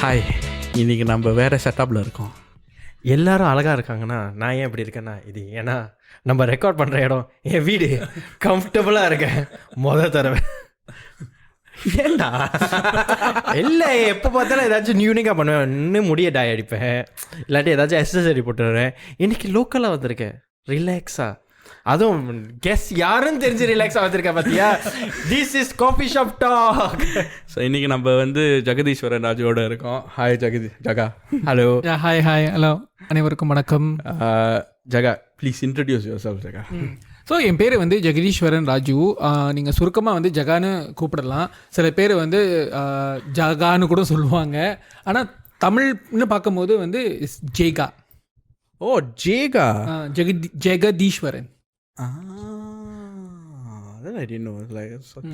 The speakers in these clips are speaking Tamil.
ஹாய், இன்றைக்கி நம்ம வேறு செட்டப்பில் இருக்கோம். எல்லாரும் அழகாக இருக்காங்கன்னா நான் ஏன் இப்படி இருக்கேன்னா இது ஏன்னா நம்ம ரெக்கார்ட் பண்ணுற இடம் என் வீடு கம்ஃபர்டபுளாக இருக்கேன் தடவை. ஏண்டா இல்லை எப்போ பார்த்தாலும் ஏதாச்சும் யூனிக்காக பண்ணுவேன், இன்னும் முடிய டாய் அடிப்பேன், இல்லாட்டி ஏதாச்சும் எக்ஸசரி போட்டுடுறேன். இன்றைக்கி லோக்கலாக வந்திருக்கேன் ரிலாக்ஸாக, அதுவும் கெஸ் யாருன்னு தெரிஞ்சு ரிலாக்ஸாக வந்திருக்கேன் பார்த்தியா. This is coffee shop talk. So இன்றைக்கி நம்ம வந்து ஜெகதீஸ்வரன் ராஜுவோட இருக்கோம். Hi Jaga. Hello. Hi hello, அனைவருக்கும் வணக்கம். Jaga, please introduce yourself. Jaga. So என் பேர் வந்து ஜெகதீஸ்வரன் ராஜு. நீங்கள் சுருக்கமாக வந்து ஜகான்னு கூப்பிடலாம். சில பேர் வந்து ஜகான்னு கூட சொல்லுவாங்க. ஆனால் தமிழ்னு பார்க்கும்போது வந்து ஜேகா. ஓ ஜேகா. ஜெகதீஸ்வரன்.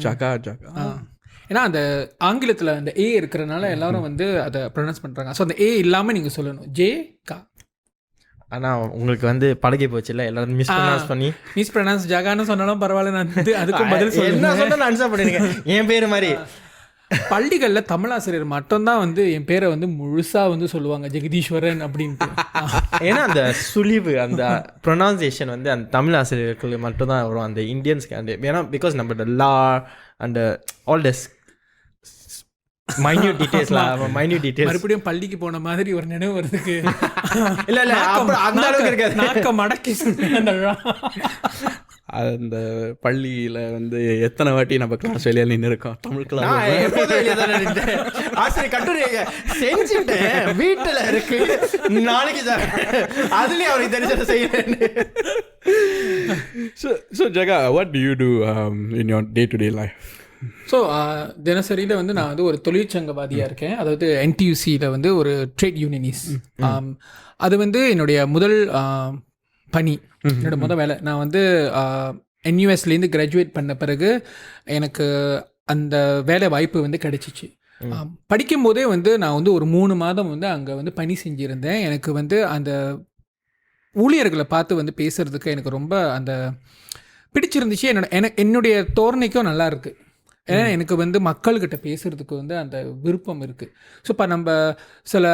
ஜகா. ஏன்னா அந்த ஆங்கிலத்தில் அந்த ஏ இருக்கிறனால எல்லாரும் வந்து அதை ப்ரொனவுன்ஸ் பண்ணுறாங்க. ஸோ அந்த ஏ இல்லாமல் நீங்கள் சொல்லணும் ஜேகா. ஆனால் உங்களுக்கு வந்து பழகி போச்சு இல்லை, எல்லாரும் மிஸ் ப்ரொனவுன்ஸ் ஜகான்னு சொன்னாலும் பரவாயில்ல, நான் வந்து அதுக்கும் பதில் என்ன சொன்னால் ஆன்சர் பண்ணிருக்கேன். என் பேர் மாதிரி பள்ளிகளில் தமிழாசிரியர் மட்டும்தான் வந்து என் பேரை வந்து முழுசாக வந்து சொல்லுவாங்க ஜெகதீஸ்வரன் அப்படின்ட்டு. ஏன்னா அந்த சுழிவு அந்த ப்ரொனவுன்சியேஷன் வந்து அந்த தமிழ் ஆசிரியர்களுக்கு மட்டும்தான் வரும், அந்த இந்தியன்ஸ்க்கு. அந்த ஏன்னா பிகாஸ் நம்ம law and all does minute details மறுபடியும் பள்ளிக்கு போன மாதிரி ஒரு நினைவு வருதுக்கு. இல்லை அந்த அளவுக்கு இருக்காது, நாக்க மடக்கி அந்த பள்ளியில் வந்து எத்தனை வாட்டி நம்ம கிளாஸ் வெளியே நின்று இருக்கோம். தமிழ் கிளாஸ் ஆசிரியர் கட்டுரை செஞ்சுட்டேன், வீட்டில் இருக்கு, நாளைக்கு அதுலேயே அவருக்கு தெரிஞ்சதை செய்யறேன்னு. So Jaga, what do you do in your day-to-day life? So தினசரியில் வந்து நான் வந்து ஒரு தொழிற்சங்கவாதியாக இருக்கேன். அதாவது NTUCயில் வந்து ஒரு ட்ரேட் யூனியனிஸ். அது வந்து என்னுடைய முதல் பணி, என்னோடய முதல் வேலை. நான் வந்து NUSலேருந்து கிராஜுவேட் பண்ண பிறகு எனக்கு அந்த வேலை வாய்ப்பு வந்து கிடைச்சிச்சு. படிக்கும்போதே வந்து நான் வந்து ஒரு 3 மாதம் வந்து அங்கே வந்து பணி செஞ்சுருந்தேன். எனக்கு வந்து அந்த ஊழியர்களை பார்த்து வந்து பேசுகிறதுக்கு எனக்கு ரொம்ப அந்த பிடிச்சிருந்துச்சு. என்னுடைய தோரணைக்கும் நல்லா இருக்குது. ஏன்னா எனக்கு வந்து மக்கள்கிட்ட பேசுகிறதுக்கு வந்து அந்த விருப்பம் இருக்குது. ஸோ இப்போ நம்ம சில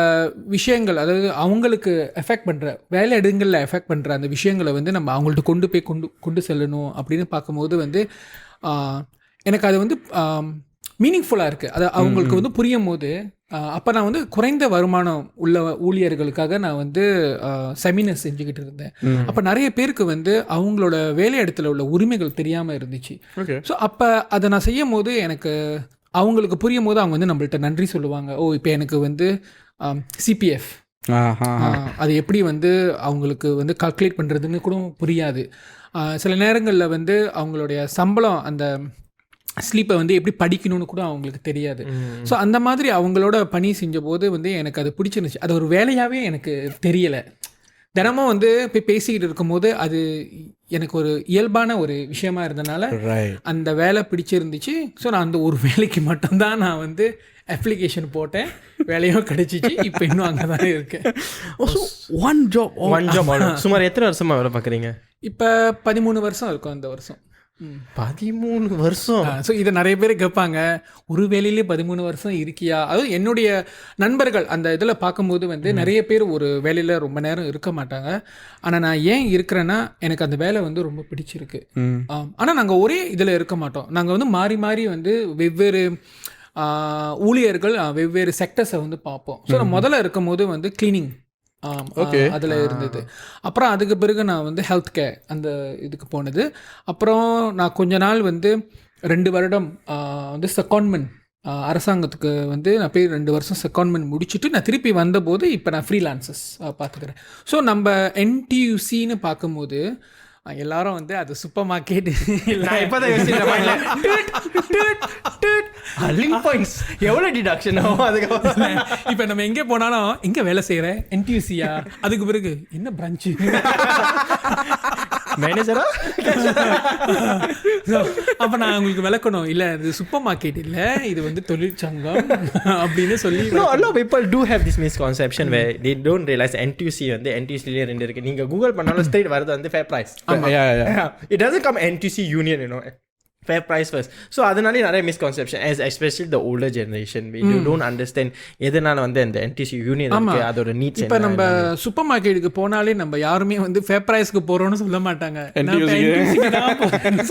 விஷயங்கள், அதாவது அவங்களுக்கு எஃபெக்ட் பண்ணுற வேலை இடங்களில் எஃபெக்ட் பண்ணுற அந்த விஷயங்களை வந்து நம்ம அவங்கள்ட்ட கொண்டு செல்லணும் அப்படின்னு பார்க்கும்போது வந்து எனக்கு அது வந்து மீனிங்ஃபுல்லாக இருக்குது. அது அவங்களுக்கு வந்து புரியும் போது அப்போ நான் வந்து குறைந்த வருமானம் உள்ள ஊழியர்களுக்காக நான் வந்து செமினார் செஞ்சுக்கிட்டு இருந்தேன். அப்போ நிறைய பேருக்கு வந்து அவங்களோட வேலை இடத்துல உள்ள உரிமைகள் தெரியாமல் இருந்துச்சு. ஸோ அப்போ அதை நான் செய்யும் போது எனக்கு அவங்களுக்கு புரியும் போது அவங்க வந்து நம்மள்ட்ட நன்றி சொல்லுவாங்க. ஓ இப்போ எனக்கு வந்து CPF அது எப்படி வந்து அவங்களுக்கு வந்து கால்குலேட் பண்ணுறதுன்னு கூட புரியாது. சில நேரங்களில் வந்து அவங்களுடைய சம்பளம் அந்த ஸ்லீப்பை வந்து எப்படி படிக்கணும்னு கூட அவங்களுக்கு தெரியாது. ஸோ அந்த மாதிரி அவங்களோட பணி செஞ்ச போது வந்து எனக்கு அது பிடிச்சிருந்துச்சு. அது ஒரு வேலையாகவே எனக்கு தெரியலை. தினமும் வந்து போய் பேசிக்கிட்டு இருக்கும்போது அது எனக்கு ஒரு இயல்பான ஒரு விஷயமா இருந்தனால அந்த வேலை பிடிச்சிருந்துச்சு. ஸோ நான் அந்த ஒரு வேலைக்கு மட்டும்தான் நான் வந்து அப்ளிகேஷன் போட்டேன், வேலையும் கிடைச்சிச்சு. இப்போ இன்னும் அங்கே தான் இருக்கேன். One job. சுமார் எத்தனை வருஷமாக வேலை பார்க்குறீங்க? இப்போ 13 வருஷம் இருக்கும் இந்த வருஷம். 13 வருஷம். ஸோ இதை நிறைய பேர் கேட்பாங்க, ஒரு வேலையிலே 13 வருஷம் இருக்கியா? அதுவும் என்னுடைய நண்பர்கள் அந்த இதில் பார்க்கும்போது வந்து நிறைய பேர் ஒரு வேலையில் ரொம்ப நேரம் இருக்க மாட்டாங்க. ஆனால் நான் ஏன் இருக்கிறேன்னா எனக்கு அந்த வேலை வந்து ரொம்ப பிடிச்சிருக்கு. ஆனால் நாங்கள் ஒரே இதில் இருக்க மாட்டோம். நாங்கள் வந்து மாறி மாறி வந்து வெவ்வேறு ஊழியர்கள் வெவ்வேறு செக்டர்ஸை வந்து பார்ப்போம். ஸோ நான் முதல்ல இருக்கும் போது வந்து கிளீனிங் அதில் இருந்தது. அப்புறம் அதுக்கு பிறகு நான் வந்து ஹெல்த் கேர் அந்த இதுக்கு போனது. அப்புறம் நான் கொஞ்ச நாள் வந்து 2 வருடம் வந்து செகண்ட்மெண்ட் அரசாங்கத்துக்கு வந்து நான் போய் 2 வருஷம் செகண்ட்மெண்ட் முடிச்சுட்டு நான் திருப்பி வந்தபோது இப்போ நான் ஃப்ரீலான்சஸ் பார்த்துக்கிறேன். ஸோ நம்ம NTUCன்னு பார்க்கும்போது எல்லாரும் வந்து அது சூப்பர் மார்க்கெட் எவ்வளோ டிடக்ஷன் ஆகும். அதுக்கப்புறம் இப்போ நம்ம எங்கே போனாலும் எங்கே வேலை செய்கிறேன் NTUCயா, அதுக்கு பிறகு என்ன பிரான்ச்சு மேனேஜரா. அப்போ நான் உங்களுக்கு விளக்கணும், இல்லை இது சூப்பர் மார்க்கெட் இல்லை, இது வந்து தொழிற்சங்கம் அப்படின்னு சொல்லி. No, a lot of people do have this misconception where they don't realize NTUC வந்து NTUCலேயே 2 இருக்குது. நீங்கள் கூகுள் பண்ணாலும் ஸ்ட்ரெயிட் வருது வந்து fair price. It doesn't come NTUC Union, you know. Fair price first. So அதனாலே நிறைய misconception especially the older generation you don't understand எதனால வந்து அந்த என்டிசி யூனியன் இருக்குது, அதோட நீட்ஸ். இப்போ நம்ம சூப்பர் மார்க்கெட்டுக்கு போனாலே நம்ம யாருமே வந்து ஃபேர் ப்ரைஸ்க்கு போகிறோன்னு சொல்ல மாட்டாங்க,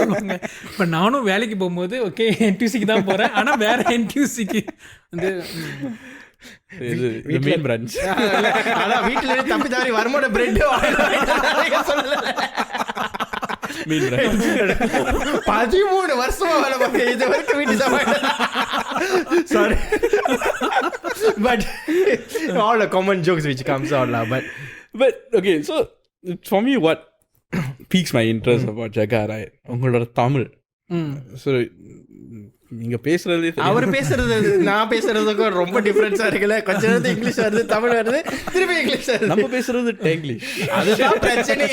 சொல்லுவாங்க. இப்போ நானும் வேலைக்கு போகும்போது ஓகே என்டிசிக்கு தான் போகிறேன், ஆனால் வேற என்டிசிக்கு வந்து மீன் பிரான்ச். அதான் வீட்டில் தப்பி தாரி வருமானோட பிரெட் சொல்லல. 13 வருஷமா வேலை பார்க்க இது வரைக்கும் வீட்டு சாப்பாடு. Sorry. But all the common jokes which comes out lah. But okay, so for me what piques my interest about Jagga, right? உங்களோட தமிழ். So நீங்க பேசுறது, அவர் பேசுறது நான் பேசுறதுக்கும் ரொம்ப டிஃபரன்ஸா இருக்குல்ல. கொஞ்ச நேரத்துல இங்கிலீஷ் வருது, தமிழ் வருது, திருப்பி இங்கிலீஷ் வருது. நம்ம பேசுறது டேங்கிலீஷ். அதுதான் பிரச்சனை.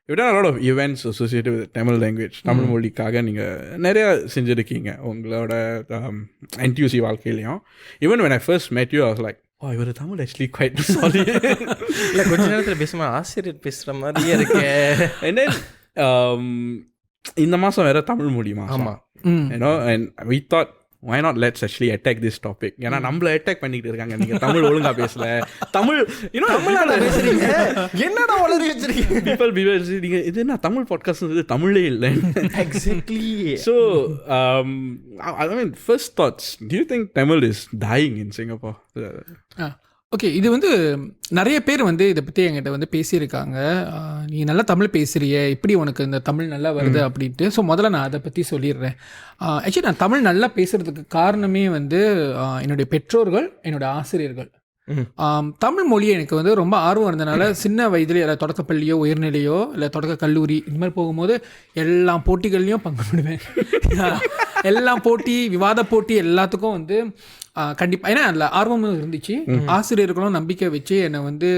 You've done a lot of events associated with Tamil language. Tamil மொழிக்காக நீங்கள் நிறையா செஞ்சுருக்கீங்க உங்களோட NTUC வாழ்க்கையிலையும். Even when I first met you, I was like, oh, இவர் தமிழ் actually quite solid. இல்லை கொஞ்ச நேரத்தில் பேசுமா ஆசிரியர் பேசுகிற மாதிரியே இருக்கு. And then இந்த மாதம் வேறு தமிழ் மொழி மாதம். ஆமாம். You know, and we thought, why not let's actually attack this topic? ஏன்னா நம்மள அட்டாக் பண்ணிட்டு இருக்காங்க, நீங்க தமிழ் ஒழுங்கா பேசல, தமிழ் தமிழ்ல பேசுறீங்க, என்னடா வளரி வச்சிருக்கீங்க, people நீங்க இது என்ன தமிழ் பாட்காஸ்ட், இது தமிழே இல்லை. Exactly. So I mean, first thoughts, do you think Tamil is dying in Singapore? Okay, இது வந்து நிறைய பேர் வந்து இதை பற்றி என்கிட்ட வந்து பேசியிருக்காங்க. நீ நல்லா தமிழ் பேசுகிறிய, இப்படி உனக்கு இந்த தமிழ் நல்லா வருது அப்படின்ட்டு. ஸோ முதல்ல நான் அதை பற்றி சொல்லிடுறேன். ஆக்சுவலி நான் தமிழ் நல்லா பேசுகிறதுக்கு காரணமே வந்து என்னுடைய பெற்றோர்கள், என்னோட ஆசிரியர்கள். தமிழ் மொழி எனக்கு வந்து ரொம்ப ஆர்வம் இருந்தனால சின்ன வயதுலேயே இல்லை தொடக்கப்பள்ளியோ உயர்நிலையோ இல்லை தொடக்க கல்லூரி இந்த மாதிரி போகும்போது எல்லா போட்டிகள்லையும் பங்கு பெறுவேன். எல்லா போட்டி, விவாத போட்டி எல்லாத்துக்கும் வந்து கண்டிப்பாக, ஏன்னா அதில் ஆர்வமும் இருந்துச்சு. ஆசிரியர்களும் நம்பிக்கை வச்சு என்னை வந்து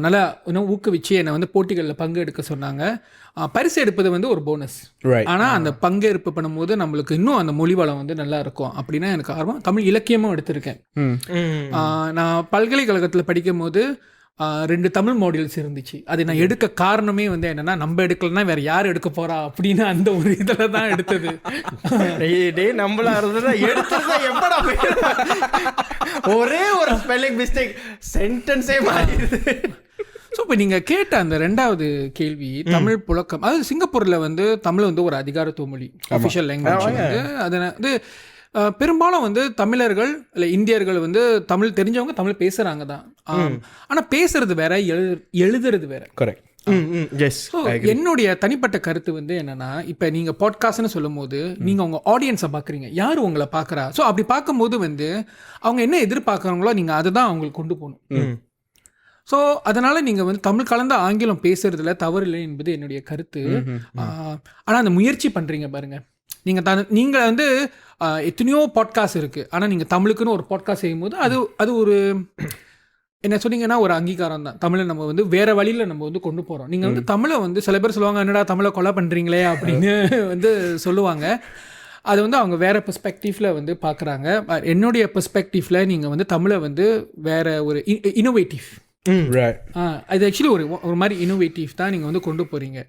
நல்லா இன்னும் ஊக்குவிச்சு என்னை வந்து போட்டிகளில் பங்கு எடுக்க சொன்னாங்க. பரிசு எடுப்பது வந்து ஒரு போனஸ், ஆனால் அந்த பங்கேற்பு பண்ணும்போது நம்மளுக்கு இன்னும் அந்த மொழி வளம் வந்து நல்லா இருக்கும் அப்படின்னா எனக்கு ஆர்வம். தமிழ் இலக்கியமும் எடுத்திருக்கேன். நான் பல்கலைக்கழகத்தில் படிக்கும் போது 2 தமிழ் மாடியூல்ஸ் இருந்துச்சு. அது நான் எடுக்க காரணமே வந்து என்னன்னா, நம்ம எடுக்கலன்னா வேற யார் எடுக்க போறா அப்படின்னு அந்த ஒரு இதில் தான் எடுத்தது. நம்மளா இருந்ததா எடுத்ததா எப்படா ஒரே ஒரு ஸ்பெல்லிங் மிஸ்டேக் சென்டென்ஸே மாறிடுது. ஸோ இப்போ நீங்கள் கேட்ட அந்த 2வது கேள்வி, தமிழ் புழக்கம், அதாவது சிங்கப்பூரில் வந்து தமிழ் வந்து ஒரு அதிகாரத்துவ மொழி, அஃபிஷியல் லாங்குவேஜ் வந்து. அதை வந்து பெரும்பாலும் வந்து தமிழர்கள் இல்லை இந்தியர்கள் வந்து தமிழ் தெரிஞ்சவங்க தமிழ் பேசுகிறாங்க தான். ஆனால் பேசுறது வேற, எழுதுறது வேற. கரெக்ட். என்னுடைய தனிப்பட்ட கருத்து வந்து என்னன்னா, இப்போ நீங்கள் பாட்காஸ்ட்னு சொல்லும் போது நீங்கள் உங்கள் ஆடியன்ஸை பார்க்குறீங்க, யார் உங்களை பார்க்குறா. ஸோ அப்படி பார்க்கும்போது வந்து அவங்க என்ன எதிர்பார்க்குறாங்களோ நீங்கள் அதை தான் அவங்களுக்கு கொண்டு போகணும். ஸோ அதனால் நீங்கள் வந்து தமிழ் கலந்த ஆங்கிலம் பேசுறதுல தவறு இல்லை என்பது என்னுடைய கருத்து. ஆனால் அந்த முயற்சி பண்ணுறீங்க பாருங்கள். நீங்கள் வந்து எத்தனையோ பாட்காஸ்ட் இருக்குது, ஆனால் நீங்கள் தமிழுக்குன்னு ஒரு பாட்காஸ்ட் செய்யும்போது அது ஒரு என்ன சொன்னீங்கன்னா ஒரு அங்கீகாரம் தான். தமிழை நம்ம வந்து வேறு வழியில் நம்ம வந்து கொண்டு போகிறோம். நீங்கள் வந்து தமிழை வந்து சில பேர் சொல்லுவாங்க, என்னடா தமிழை கொலை பண்ணுறீங்களே அப்படின்னு வந்து சொல்லுவாங்க. அது வந்து அவங்க வேறு பெர்ஸ்பெக்டிவில் வந்து பார்க்குறாங்க. என்னுடைய பெர்ஸ்பெக்டிவில் நீங்கள் வந்து தமிழை வந்து வேறு ஒரு இன்னோவேட்டிவ், அது ஆக்சுவலி ஒரு மாதிரி இன்னோவேட்டிவ் தான் நீங்கள் வந்து கொண்டு போகிறீங்க.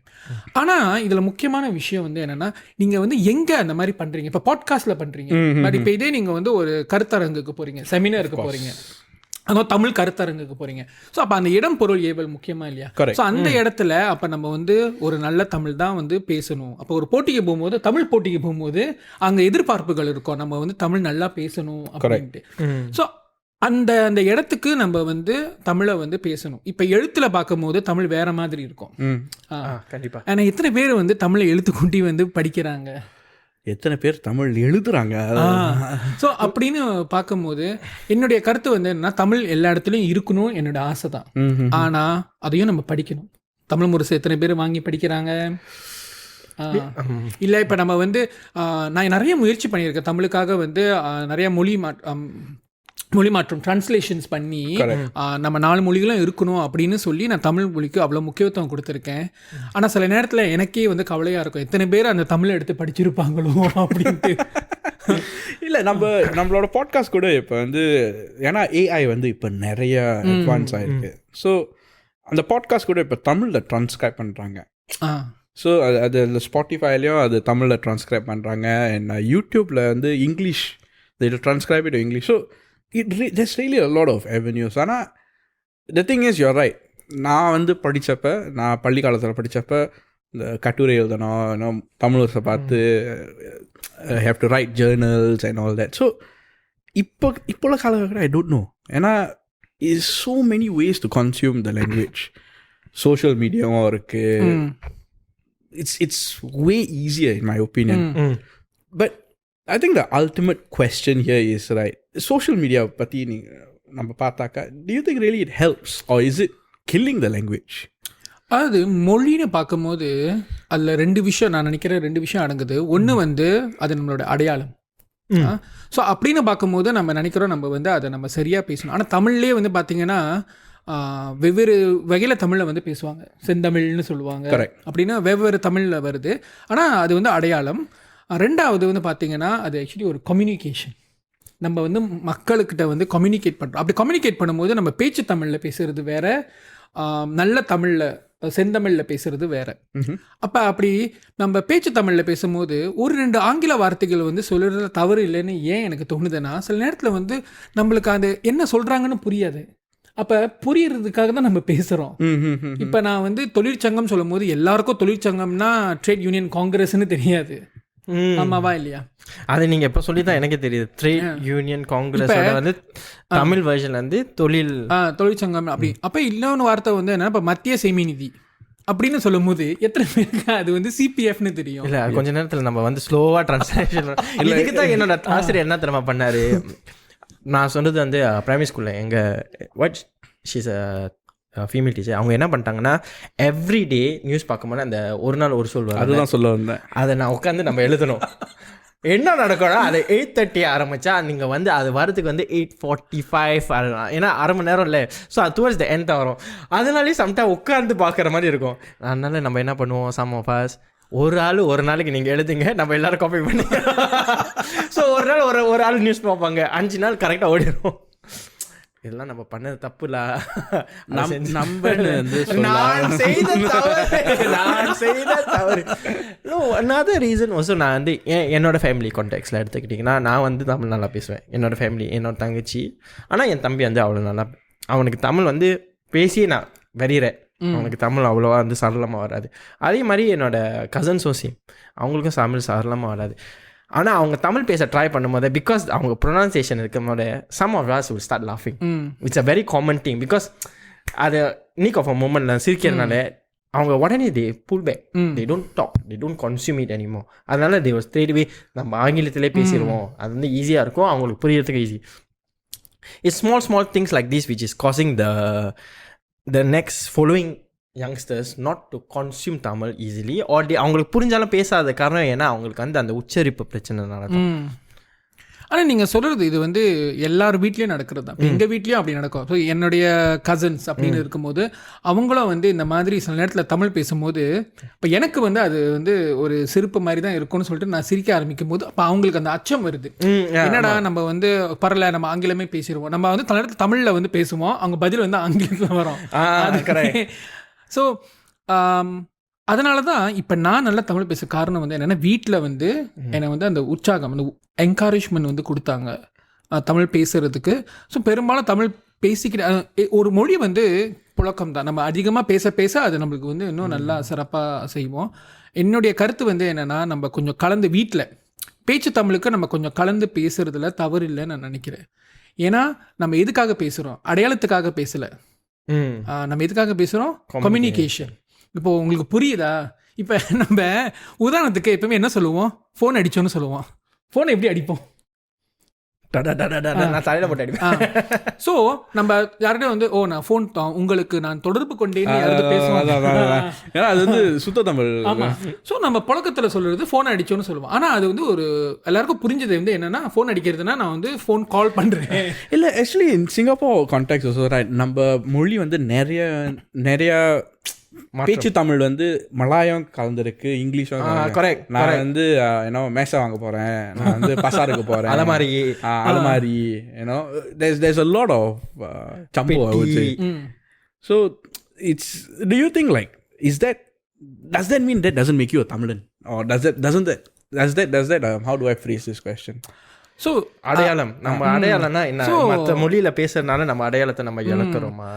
ஆனால் இதில் முக்கியமான விஷயம் வந்து என்னென்னா, நீங்கள் வந்து எங்கே அந்த மாதிரி பண்ணுறீங்க. இப்போ பாட்காஸ்ட்டில் பண்ணுறீங்க, பட் இப்போ இதே நீங்கள் வந்து ஒரு கருத்தரங்குக்கு போகிறீங்க, செமினாருக்கு போகிறீங்க, அதோ தமிழ் கருத்தரங்குக்கு போகிறீங்க. ஸோ அப்போ அந்த இடம் பொருள் ஏவல் முக்கியமாக இல்லையா? ஸோ அந்த இடத்துல அப்போ நம்ம வந்து ஒரு நல்ல தமிழ் தான் வந்து பேசணும். அப்போ ஒரு போட்டிக்கு போகும்போது, தமிழ் போட்டிக்கு போகும்போது அங்கே எதிர்பார்ப்புகள் இருக்கும், நம்ம வந்து தமிழ் நல்லா பேசணும் அப்படின்ட்டு. ஸோ அந்த அந்த இடத்துக்கு நம்ம வந்து தமிழை வந்து பேசணும். இப்போ எழுத்தில் பார்க்கும்போது தமிழ் வேற மாதிரி இருக்கும். கண்டிப்பாக. ஆனால் எத்தனை பேர் வந்து தமிழை எழுத்து கூட்டி வந்து படிக்கிறாங்க, எத்தனை பேர் தமிழ் எழுதுறாங்க. ஸோ அப்படின்னு பார்க்கும்போது என்னுடைய கருத்து வந்து என்னன்னா, தமிழ் எல்லா இடத்துலையும் இருக்கணும் என்னோட ஆசை தான். ஆனால் அதையும் நம்ம படிக்கணும். தமிழ் முரசு எத்தனை பேர் வாங்கி படிக்கிறாங்க? இல்லை. இப்போ நம்ம வந்து நான் நிறைய முயற்சி பண்ணியிருக்கேன் தமிழுக்காக வந்து நிறைய மொழி மாற்றம் டிரான்ஸ்லேஷன்ஸ் பண்ணி நம்ம 4 மொழிகளும் இருக்கணும் அப்படின்னு சொல்லி நான் தமிழ் மொழிக்கு அவ்வளோ முக்கியத்துவம் கொடுத்துருக்கேன். ஆனால் சில நேரத்தில் எனக்கே வந்து கவலையாக இருக்கும், எத்தனை பேர் அந்த தமிழை எடுத்து படிச்சிருப்பாங்களோ அப்படின்ட்டு. இல்லை, நம்மளோட பாட்காஸ்ட் கூட இப்போ வந்து ஏன்னா AI வந்து இப்போ நிறைய அட்வான்ஸ் ஆகிருக்கு. ஸோ அந்த பாட்காஸ்ட் கூட இப்போ தமிழில் ட்ரான்ஸ்கிரைப் பண்ணுறாங்க. ஸோ அது அந்த ஸ்பாட்டிஃபைலையும் அது தமிழில் ட்ரான்ஸ்கிரைப் பண்ணுறாங்க. அண்ட் யூடியூப்பில் வந்து English they will transcribe it to English. So there's really a lot of avenues. ஆனால் the thing is you're right. நான் வந்து படித்தப்போ, நான் பள்ளி காலத்தில் படித்தப்போ இந்த கட்டுரை எழுதணும், தமிழர்ஸை பார்த்து have to write journals and all that. So இப்போ காலகட்டம் I don't know. ஏன்னா is so many ways to consume the language. Social மீடியாவும் இருக்குது. It's way easier in my opinion. But I think the ultimate question here is, right, social media பற்றி நம்ம பார்த்தாக்கா, do you think really it helps or is it killing the language? அதாவது மொழின்னு பார்க்கும்போது அதில் ரெண்டு விஷயம் அடங்குது. ஒன்று வந்து அது நம்மளோட அடையாளம். ஸோ அப்படின்னு பார்க்கும்போது நம்ம நினைக்கிறோம் நம்ம வந்து அதை நம்ம சரியாக பேசணும். ஆனால் தமிழ்லேயே வந்து பார்த்திங்கன்னா வெவ்வேறு வகையில் தமிழில் வந்து பேசுவாங்க. செந்தமிழ்னு சொல்லுவாங்க, அப்படின்னா வெவ்வேறு தமிழில் வருது. ஆனால் அது வந்து அடையாளம். ரெண்டாவது வந்து பார்த்திங்கன்னா அது ஆக்சுவலி ஒரு கம்யூனிகேஷன். நம்ம வந்து மக்களுக்கிட்ட வந்து கம்யூனிகேட் பண்ணுறோம். அப்படி கம்யூனிகேட் பண்ணும்போது நம்ம பேச்சு தமிழில் பேசுகிறது வேறு, நல்ல தமிழில் செந்தமிழில் பேசுகிறது வேறு. அப்படி நம்ம பேச்சு தமிழில் பேசும்போது ஒரு 2 ஆங்கில வார்த்தைகள் வந்து சொல்லுறதுல தவறு இல்லைன்னு ஏன் எனக்கு தோணுதுன்னா, சில நேரத்தில் வந்து நம்மளுக்கு அது என்ன சொல்கிறாங்கன்னு புரியாது. அப்போ புரியறதுக்காக தான் நம்ம பேசுகிறோம். இப்போ நான் வந்து தொழிற்சங்கம் சொல்லும் போது எல்லாருக்கும் தொழிற்சங்கம்னா ட்ரேட் யூனியன் காங்கிரஸ்ன்னு தெரியாது. ஆமாவா இல்லையா? அது நீங்கள் எப்போ சொல்லி தான் எனக்கே தெரியுது. ட்ரேட் யூனியன் காங்கிரஸ் வந்து தமிழ் வெர்ஷன் வந்து தொழிற்சங்கம் அப்படி. அப்போ இன்னொன்று வார்த்தை வந்து என்ன, இப்போ மத்திய சேமி நிதி அப்படின்னு சொல்லும் போது எத்தனை பேருக்கு அது வந்து சிபிஎஃப்னு தெரியும்? இல்லை, கொஞ்ச நேரத்தில் நம்ம வந்து ஸ்லோவாக ட்ரான்ஸ்லேஷன். இதுக்கு தான் என்னோட ஆசிரியர் என்ன தெரியுமா பண்ணார், நான் சொன்னது வந்து பிரைமரி ஸ்கூலில் எங்கள் வாட் ஷீஸ் ஃபீமேல் டீச்சர், அவங்க என்ன பண்ணிட்டாங்கன்னா எவ்ரிடே நியூஸ் பார்க்கும்போது அந்த ஒரு நாள் ஒரு சொல் வரும், அதுதான் சொல்ல வந்தேன். அதை நான் உட்காந்து நம்ம எழுதணும். என்ன நடக்கும்னா அதை 8:30 ஆரம்பித்தா நீங்கள் வந்து அது வரதுக்கு வந்து 8:45 ஏன்னா அரை மணி நேரம் இல்லை. ஸோ அது டுவர்ட்ஸ் த எண்ட் வரும். அதனாலே சம்டைம் உட்காந்து பார்க்குற மாதிரி இருக்கும். அதனால நம்ம என்ன பண்ணுவோம், சம் ஆஃப் அஸ் ஒரு ஆள் ஒரு நாளைக்கு நீங்கள் எழுதுங்க, நம்ம எல்லோரும் காப்பி பண்ணி. ஸோ ஒரு நாள் ஒரு ஆள் நியூஸ் பார்ப்பாங்க, 5 நாள் கரெக்டாக ஓடிடும். இதெல்லாம் நம்ம பண்ணது தப்புல, நான் செய்த தவறு. another reason also, நான் வந்து என்னோட ஃபேமிலி கான்டெக்ட்ஸில் எடுத்துக்கிட்டிங்கன்னா, நான் வந்து தமிழ் நல்லா பேசுவேன். என்னோட ஃபேமிலி, என்னோட தங்கச்சி. ஆனால் என் தம்பி வந்து அவ்வளோ நல்லா, அவனுக்கு தமிழ் வந்து பேசி நான் வெறிகிறேன். அவனுக்கு தமிழ் அவ்வளோவா வந்து சரளமாக வராது. அதே மாதிரி என்னோட கசன்ஸும் சேம், அவங்களுக்கும் தமிழ் சரளமாக வராது. ஆனால் அவங்க தமிழ் பேச ட்ரை பண்ணும்போது, பிகாஸ் அவங்க ப்ரொனன்சியேஷன் இருக்கும் போது some of us will start laughing. It's a very common thing because அது நீக் ஆஃப் அ மூமெண்ட்டில் சிரிக்கிறதுனால அவங்க உடனே they pull back. They don't talk, they don't consume it anymore. அதனால they will straight away நம்ம ஆங்கிலத்திலே பேசிடுவோம், அது வந்து ஈஸியாக இருக்கும், அவங்களுக்கு புரியறதுக்கு easy. It's small things like this which is causing the next following youngsters not to consume Tamil easily, or அவங்களுக்கு புரிஞ்சாலும் பேசாத காரணம் ஏன்னா அவங்களுக்கு வந்து அந்த உச்சரிப்பு பிரச்சனைனால தான். ஆனால் நீங்கள் சொல்கிறது இது வந்து எல்லார் வீட்லேயும் நடக்கிறது தான். எங்கள் வீட்லேயும் அப்படி நடக்கும். ஸோ என்னுடைய கசின்ஸ் அப்படின்னு இருக்கும்போது அவங்களும் வந்து இந்த மாதிரி சில நேரத்தில் தமிழ் பேசும்போது, இப்போ எனக்கு வந்து அது வந்து ஒரு சிரிப்பு மாதிரி தான் இருக்கும்னு சொல்லிட்டு நான் சிரிக்க ஆரம்பிக்கும் போது அப்போ அவங்களுக்கு அந்த அச்சம் வருது. என்னடா நம்ம வந்து பரல நம்ம ஆங்கிலமே பேசிடுவோம், நம்ம வந்து சில நேரத்தில் தமிழில் வந்து பேசுவோம், அவங்க பதில் வந்து ஆங்கிலத்தில் வரும். ஸோ அதனால தான் இப்போ நான் நல்லா தமிழ் பேச காரணம் வந்து என்னென்னா, வீட்டில் வந்து என்னை வந்து அந்த உற்சாகம், அந்த என்கரேஜ்மெண்ட் வந்து கொடுத்தாங்க தமிழ் பேசுகிறதுக்கு. ஸோ பெரும்பாலும் தமிழ் பேசிக்கிட்டு ஒரு மொழி வந்து புழக்கம் தான், நம்ம அதிகமாக பேச அது நம்மளுக்கு வந்து இன்னும் நல்லா சிறப்பாக செய்வோம். என்னுடைய கருத்து வந்து என்னென்னா, நம்ம கொஞ்சம் கலந்து வீட்டில் பேச்சு தமிழுக்கு நம்ம கொஞ்சம் கலந்து பேசுகிறதுல தவறு இல்லைன்னு நான் நினைக்கிறேன். ஏன்னா நம்ம எதுக்காக பேசுகிறோம், அடையாளத்துக்காக பேசலை, நம்ம எதுக்காக பேசுகிறோம், கம்யூனிகேஷன். இப்போ உங்களுக்கு புரியுதா? இப்போ நம்ம உதாரணத்துக்கு எப்பவுமே என்ன சொல்லுவோம், ஃபோன் அடிச்சோன்னு சொல்லுவோம். ஃபோனை எப்படி அடிப்போம், நான் தலையில போட்டு அடிப்பேன். ஸோ நம்ம யார்கிட்ட வந்து நான் ஃபோன் உங்களுக்கு நான் தொடர்பு கொண்டேன்னு பேசுவோம், ஏன்னா அது வந்து சுத்த தமிழ். ஆமாம். ஸோ நம்ம புழக்கத்தில் சொல்கிறது ஃபோன் அடிச்சோன்னு சொல்லுவோம். ஆனால் அது வந்து ஒரு எல்லாருக்கும் புரிஞ்சது வந்து என்னென்னா, ஃபோன் அடிக்கிறதுனா நான் வந்து ஃபோன் கால் பண்ணுறேன். இல்லை, actually in Singapore contact right, நம்ம மொழி வந்து நிறைய பேச்சு தமிழ் வந்து மலாயம் கலந்துருக்கு, இங்கிலீஷும். கரெக்ட். நான் வந்து ஏன்னோ மேசா வாங்க போகிறேன், நான் வந்து பசாருக்கு போகிறேன், அது மாதிரி ஏன்னோ there's a lot of chambo, I would say. So do you think like, is that does that mean that doesn't make you a Tamilan? Or does that how do I phrase this question? So அடையாளம் நம்ம அடையாளம்னா என்ன? மற்ற மொழியில் பேசுறதுனால நம்ம அடையாளத்தை நம்ம இழக்கிறோமா?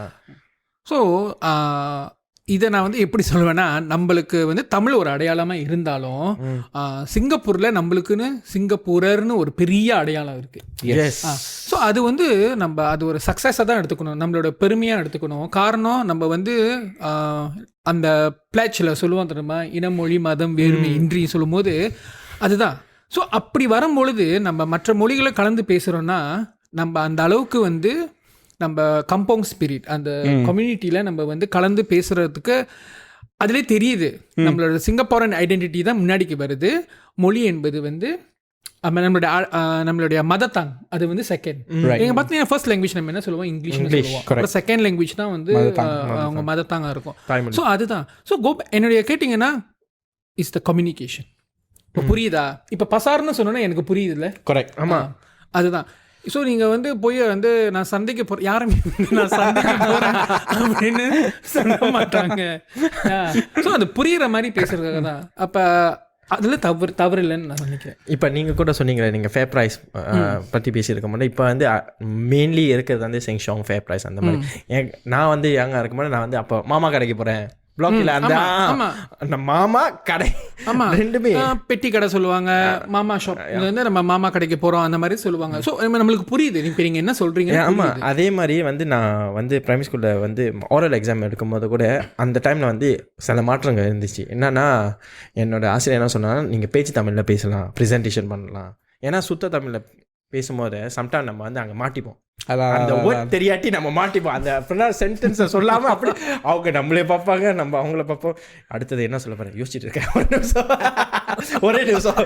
ஸோ இதை நான் வந்து எப்படி சொல்லுவேன்னா, நம்மளுக்கு வந்து தமிழ் ஒரு அடையாளமாக இருந்தாலும் சிங்கப்பூரில் நம்மளுக்குன்னு சிங்கப்பூரர்னு ஒரு பெரிய அடையாளம் இருக்குது. ஸோ அது வந்து நம்ம அது ஒரு சக்ஸஸாக தான் எடுத்துக்கணும், நம்மளோட பெருமையாக எடுத்துக்கணும். காரணம் நம்ம வந்து அந்த பிளாட்சில் சொல்லுவோம் தெரியுமா, இனம் மொழி மதம் வேறுமை இன்றி சொல்லும்போது அதுதான். ஸோ அப்படி வரும்பொழுது நம்ம மற்ற மொழிகளை கலந்து பேசுகிறோன்னா நம்ம அந்த அளவுக்கு வந்து நம்ம கம்பவுண்ட் ஸ்பிரிட் அந்த கம்யூனிட்டியில் நம்ம வந்து கலந்து பேசுகிறதுக்கு அதிலே தெரியுது. நம்மளோட சிங்கப்பூரன் ஐடென்டிட்டி தான் முன்னாடிக்கு வருது. மொழி என்பது வந்து நம்மளுடைய மதத்தாங் அது வந்து செகண்ட். நீங்கள் பார்த்தீங்கன்னா ஃபர்ஸ்ட் லாங்குவேஜ் நம்ம என்ன சொல்லுவோம், இங்கிலீஷ்னு சொல்லுவோம். அப்புறம் செகண்ட் லாங்குவேஜ் தான் வந்து அவங்க மதத்தாங்க இருக்கும். ஸோ அதுதான். ஸோ என்னுடைய கேட்டிங்கன்னா இஸ் த கம்யூனிகேஷன். இப்போ புரியுதா? இப்போ பசார்னு சொன்னோன்னா எனக்கு புரியுது இல்லை? கரெக்ட். ஆமாம், அதுதான். ஸோ நீங்கள் வந்து போய் வந்து நான் சந்தைக்கு போகிறேன், யாருமே நான் சந்தைக்கு போகிறேன் அப்படின்னு சொல்ல மாட்டாங்க. ஸோ அது புரிகிற மாதிரி பேசுகிறதுக்காக தான். அப்போ அதில் தவறு இல்லைன்னு நான் நினைக்கிறேன். இப்போ நீங்கள் கூட சொன்னீங்களே, நீங்கள் ஃபேர் ப்ரைஸ் பற்றி பேசியிருக்க மாட்டேன். இப்போ வந்து மெயின்லி இருக்கிறது வந்து செங்ஷாங் ஃபேர் ப்ரைஸ் அந்த மாதிரி. நான் வந்து யங்காக இருக்கும்போது நான் வந்து அப்போ மாமா கடைக்கு போகிறேன், பிளாக்ல அந்த மாமா கடை ரெண்டுமே பெட்டி கடை சொல்லுவாங்க, மாமா ஷாப் வந்து நம்ம மாமா கடைக்கு போகிறோம் அந்த மாதிரி சொல்லுவாங்க. ஸோ நம்மளுக்கு புரியுது இப்போ நீங்கள் என்ன சொல்கிறீங்க. ஆமாம், அதே மாதிரி வந்து நான் வந்து பிரைமரி ஸ்கூலில் வந்து ஓரல் எக்ஸாம் எடுக்கும்போது கூட அந்த டைமில் வந்து சில மாற்றங்கள் இருந்துச்சு. என்னன்னா என்னோட ஆசிரியர் என்ன சொன்னால், நீங்கள் பேச்சு தமிழில் பேசலாம், ப்ரெசன்டேஷன் பண்ணலாம். ஏன்னா சுத்த தமிழில் பேசும்போது சம்டைம் நம்ம வந்து அங்கே மாட்டிப்போம். அந்த வேர்ட் தெரியாட்டி நம்ம மாட்டிப்போம். அந்த சென்டென்ஸை சொல்லாமல் அப்படி அவங்க நம்மளே பார்ப்பாங்க, நம்ம அவங்கள பார்ப்போம். அடுத்தது என்ன சொல்ல போகிறேன் யோசிச்சுட்டு இருக்கேன் ஒரே நிமிஷம்.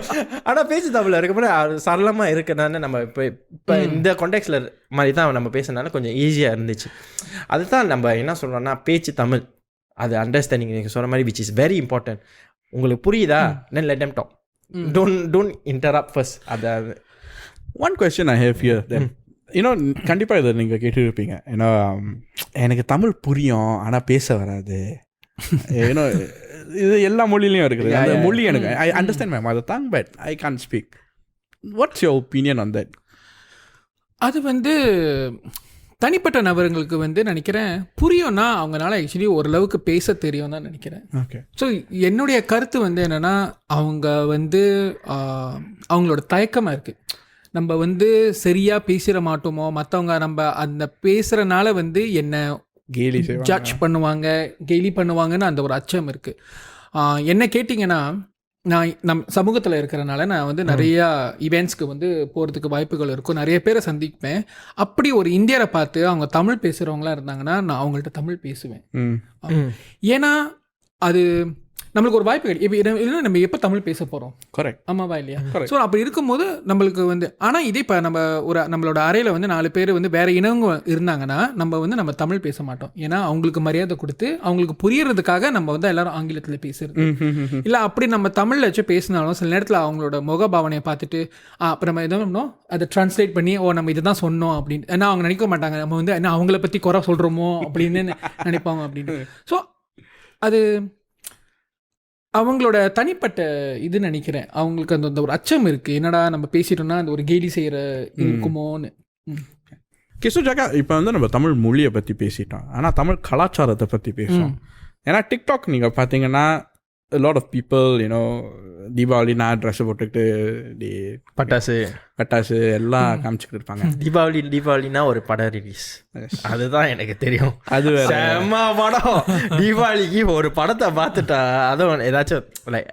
ஆனால் பேச்சு தமிழில் இருக்கும்போது சரளமாக இருக்கிறனால நம்ம இப்போ இந்த கான்டெக்ட்ஸில் மாதிரி தான் நம்ம பேசுறதுனால கொஞ்சம் ஈஸியாக இருந்துச்சு. அதுதான் நம்ம என்ன சொல்கிறோம்னா, பேச்சு தமிழ் அது அண்டர்ஸ்டாண்டிங் நீங்கள் சொல்கிற மாதிரி விச் இஸ் வெரி இம்பார்ட்டன்ட். உங்களுக்கு புரியுதா? Then let them talk, don't interrupt first. அது one question I have here then கண்டிப்பாக இதை நீங்கள் கேட்டுருப்பீங்க. ஏன்னா எனக்கு தமிழ் புரியும் ஆனால் பேச வராது. ஏன்னா இது எல்லா மொழிலையும் இருக்குது. அந்த மொழி எனக்கு I understand my mother tongue but I can't speak. What's your opinion on that? அது வந்து தனிப்பட்ட நபர்களுக்கு வந்து நினைக்கிறேன் புரியும்னா அவங்களால ஆக்சுவலி ஓரளவுக்கு பேச தெரியும் தான் நினைக்கிறேன். ஓகே. ஸோ என்னுடைய கருத்து வந்து என்னென்னா, அவங்க வந்து அவங்களோட தயக்கமாக இருக்குது. நம்ம வந்து சரியாக பேசிட மாட்டோமோ, மற்றவங்க நம்ம அந்த பேசுகிறனால வந்து என்ன கேலி ஜட்ஜ் பண்ணுவாங்க, கேலி பண்ணுவாங்கன்னு அந்த ஒரு அச்சம் இருக்குது. என்ன கேட்டிங்கன்னா, நான் சமூகத்தில் இருக்கிறனால நான் வந்து நிறையா ஈவெண்ட்ஸ்க்கு வந்து போகிறதுக்கு வாய்ப்புகள் இருக்கும், நிறைய பேரை சந்திப்பேன். அப்படி ஒரு இந்தியரை பார்த்து அவங்க தமிழ் பேசுகிறவங்களா இருந்தாங்கன்னா நான் அவங்கள்ட்ட தமிழ் பேசுவேன். ஏன்னா அது நம்மளுக்கு ஒரு வாய்ப்பு கிடைக்கும். இல்லை நம்ம எப்போ தமிழ் பேச போகிறோம்? கரெக்ட். ஆமாவா இல்லையா? ஸோ அப்படி இருக்கும்போது நம்மளுக்கு வந்து ஆனால் இதே இப்போ நம்மளோட அறையில் வந்து 4 பேர் வந்து வேறு இனவங்க இருந்தாங்கன்னா நம்ம தமிழ் பேச மாட்டோம். ஏன்னா அவங்களுக்கு மரியாதை கொடுத்து அவங்களுக்கு புரியறதுக்காக நம்ம வந்து எல்லாரும் ஆங்கிலத்தில் பேசுறது இல்லை. அப்படி நம்ம தமிழில் வச்சு பேசினாலும் சில நேரத்தில் அவங்களோட முகபாவனையை பார்த்துட்டு அப்புறம் நம்ம எதுவும் பண்ணோம் அதை ட்ரான்ஸ்லேட் பண்ணி நம்ம இதை தான் சொன்னோம் அப்படின்னு. ஏன்னா அவங்க நினைக்க மாட்டாங்க நம்ம வந்து என்ன அவங்கள பற்றி குறை சொல்கிறோமோ அப்படின்னு நினைப்பாங்க அப்படின்னு. ஸோ அது அவங்களோட தனிப்பட்ட இது நினைக்கிறேன். அவங்களுக்கு அந்த ஒரு அச்சம் இருக்குது, என்னடா நம்ம பேசிட்டோம்னா அந்த ஒரு கேலி செய்கிற இருக்குமோன்னு. கிசுஜாக்கா இப்போ வந்து நம்ம தமிழ் மொழியை பற்றி பேசிட்டோம், ஆனால் தமிழ் கலாச்சாரத்தை பற்றி பேசுவோம். ஏன்னா டிக்டாக் நீங்கள் பார்த்தீங்கன்னா a lot of people, தீபாவளினா ட்ரெஸ்ஸை போட்டுக்கிட்டு பட்டாசு எல்லாம் காமிச்சிக்கிட்டு இருப்பாங்க. தீபாவளினா ஒரு படம் ரிலீஸ், அதுதான் எனக்கு தெரியும். அது செம்ம படம். தீபாவளிக்கு ஒரு படத்தை பார்த்துட்டா அதுவும் ஏதாச்சும் like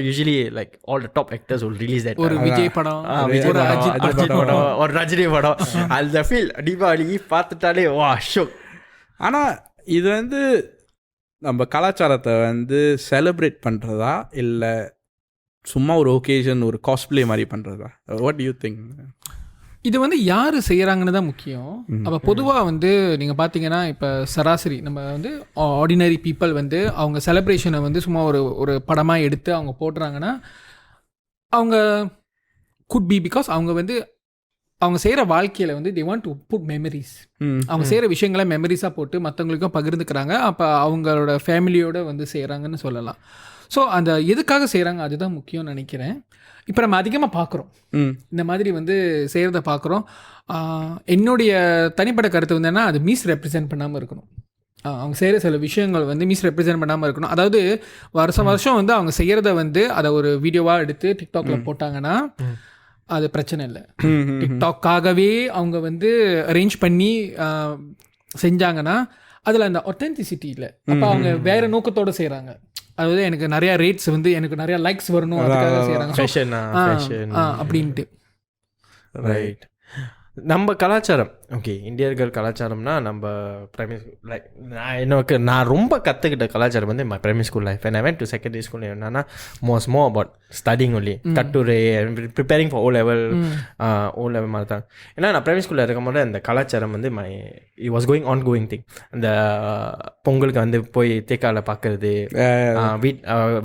usually like all the top actors will release that. ஒரு விஜய் படம், ஒரு அஜித் படம், ஒரு ரஜினி படம். அந்த ஃபீல் தீபாவளிக்கு பார்த்துட்டாலே வா ஷோக். ஆனால் இது வந்து நம்ம கலாச்சாரத்தை வந்து செலிப்ரேட் பண்ணுறதா இல்லை சும்மா ஒரு ஒகேஷன் ஒரு காஸ்பிளே மாதிரி பண்ணுறதா? What to you think? இது வந்து யார் செய்கிறாங்கன்னு தான் முக்கியம். அப்போ பொதுவாக வந்து நீங்கள் பார்த்தீங்கன்னா இப்போ சராசரி நம்ம வந்து ஆர்டினரி பீப்புள் வந்து அவங்க செலிப்ரேஷனை வந்து சும்மா ஒரு படமாக எடுத்து அவங்க போடுறாங்கன்னா அவங்க குட் பி பிகாஸ் அவங்க வந்து அவங்க செய்கிற வாழ்க்கையில் வந்து they want to put memories. அவங்க செய்கிற விஷயங்களை மெமரிஸாக போட்டு மற்றவங்களுக்கும் பகிர்ந்துக்கிறாங்க. அப்போ அவங்களோட ஃபேமிலியோடு வந்து செய்கிறாங்கன்னு சொல்லலாம். ஸோ அந்த எதுக்காக செய்கிறாங்க அதுதான் முக்கியம்னு நினைக்கிறேன். இப்போ நம்ம அதிகமாக பார்க்குறோம் இந்த மாதிரி வந்து செய்கிறத பார்க்குறோம். என்னுடைய தனிப்பட்ட கருத்து வந்து அது மிஸ் ரெப்ரசென்ட் பண்ணாமல் இருக்கணும். அவங்க செய்கிற சில விஷயங்கள் வந்து மிஸ் ரெப்ரசென்ட் பண்ணாமல் இருக்கணும். அதாவது வருஷம் வந்து அவங்க செய்கிறத வந்து அதை ஒரு வீடியோவாக எடுத்து டிக்டாக்ல போட்டாங்கன்னா அது பிரச்சனை இல்லை. டிக்டாக்காகவே அவங்க வந்து அரேஞ்ச் பண்ணி செஞ்சாங்கன்னா அதில் அந்த ஒத்தென்டிசிட்டி இல்லை. அப்போ அவங்க வேறு நோக்கத்தோடு செய்கிறாங்க. அதாவது எனக்கு நிறையா ரேட்ஸ் வந்து எனக்கு நிறையா லைக்ஸ் வரணும் அதுக்காக செய்கிறாங்க அப்படின்ட்டு. ரைட். நம்ம கலாச்சாரம் ஓகே இந்தியர்கள் கலாச்சாரம்னா நம்ம பிரைமரி லைக் நான் ரொம்ப கற்றுக்கிட்ட கலாச்சாரம் வந்து my primary school life. And I went to secondary school என்னன்னா மோ அபவுட் ஸ்டடிங் ஒன்லி கட்டுரை ப்ரிப்பேரிங் ஃபார் ஓ லெவல் மாதிரி தான். ஏன்னா நான் பிரைமரி ஸ்கூலில் இருக்கும்போது அந்த கலாச்சாரம் வந்து இட் வாஸ் கோயிங் திங். அந்த பொங்கலுக்கு வந்து போய் தேக்காவில் பார்க்கறது,